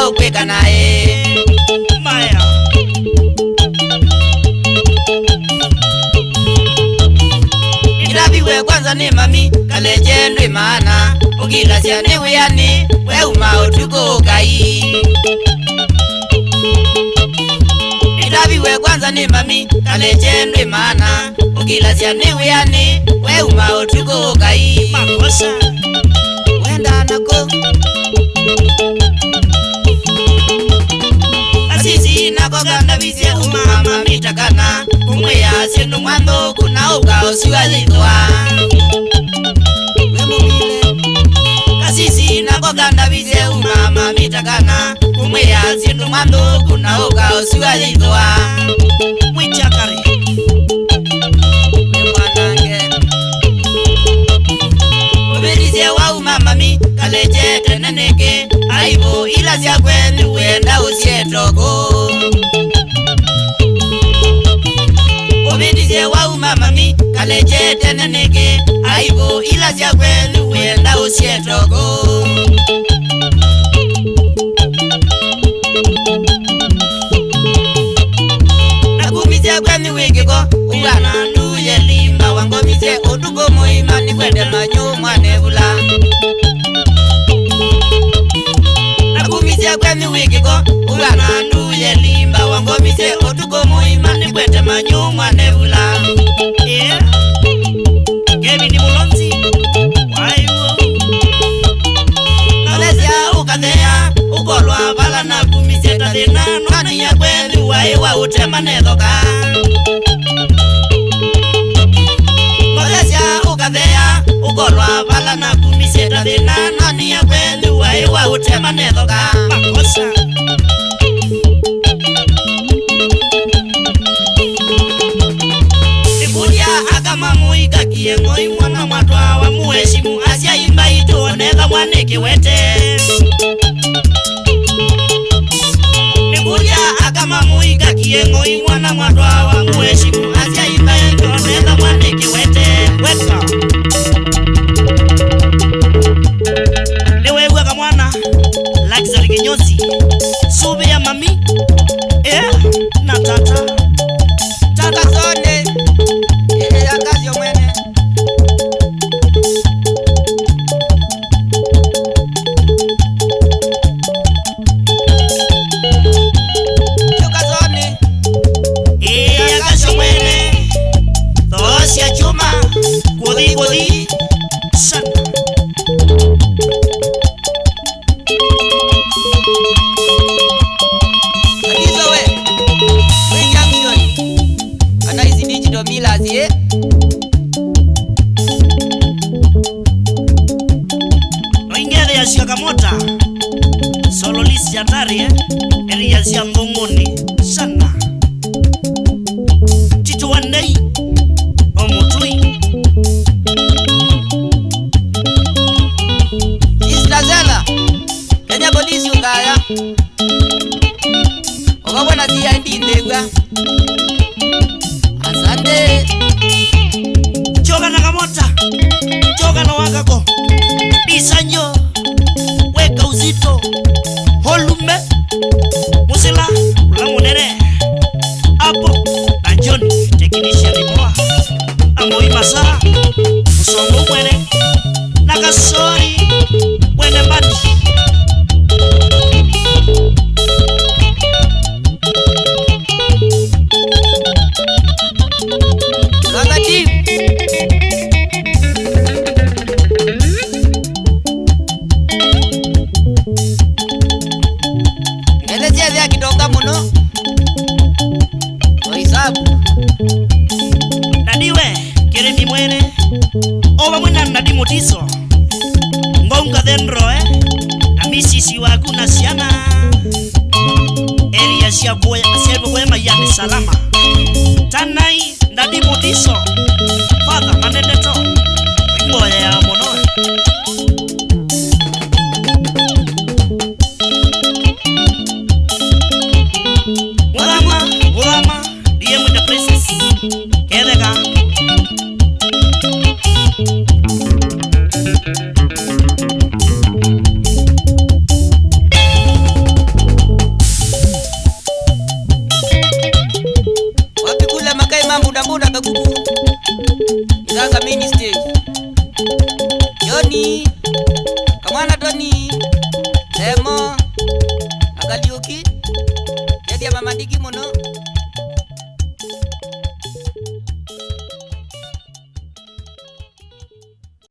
wenda ukweka nae Maya Irabiwe kwanza ni mami kaleje ndwe maana Ugila siane weyani we uma utuko kai Irabiwe kwanza ni mami kaleje ndwe maana Ugila siane weyani we uma utuko kai Makosa Wenda nako Asisi nako ganda vizie umama mitakana Umwea sinu mwando kuna uka usiwa zidwa Kasisi nako ganda vizie umama mitakana Umwea sinu mwando kuna uka usiwa zidwa Mwichakari Ubedizie wa umama mi kaleje teneneke Aibu ila siya kweni uenda usietoko Ubedizie wa umama mi kaleje teneneke Aibu ila siya kweni uenda usietoko Nakumize kweni wikiko Uwana nduye limba Wangomize utuko muima Nikwende manyu mwanebula Nakumize kweni wikiko Uwana nduye limba Wangomize utuko muima Nikwende manyu mwanebula Yeah Kevin Mulonzi Waiwo Nolesya ukathea Ukolwa bala nakumize tathina Nwani ya kweni waiwa utema nethoka Nolesya ukathea Ukolwa bala nakumize tathina Nwani ya kweni waiwa utema nethoka Makosa Ikudia akama muika kiengoi mwana matwa wa muheshimu Asya imba itu onetha mwaniki wete Ikudia akama muika kiengoi mwana matwa wa muheshimu Asya imba itu onetha mwaniki wete Weka Lewe weka mwana Luxury kinyozi Sube ya mami Na tata Tata zone ya kazi yo mwene Chuka zone Akasho mwene Tosi ya chuma Kudhi Sana Katizo we junction Ana hizi digital millers Oingere ya Shiakamota Sololisi ya tari Eri ya siya ngongoni Sana Chicho wandei Omutui Istazela Kenya polisi ungaya Okabona siya ndindegwa Asante Choka na kamota Choka na wakako Bisanyo Weka uzito Holume Musila Ulamunere Apo Na Johnny Technician Ipoa Amoi Masa Musongo mwene Nakasori Wene mbati Wakati Ngelezia vya kitonga muno Oisabu Nadiwe Kiremi mwene Owa mwena nadi motiso Ngonga dhenro Na misisi waku na siana Eri ya siya kwema yane salama Tanai nadi motiso Father manedeto Ngoya ya monoe Ulama Diye mwita princess Kedeka kuku Nganga mini stage Yoni Kamwana Tony Demo Akaliuki Jadi ya mama digi mono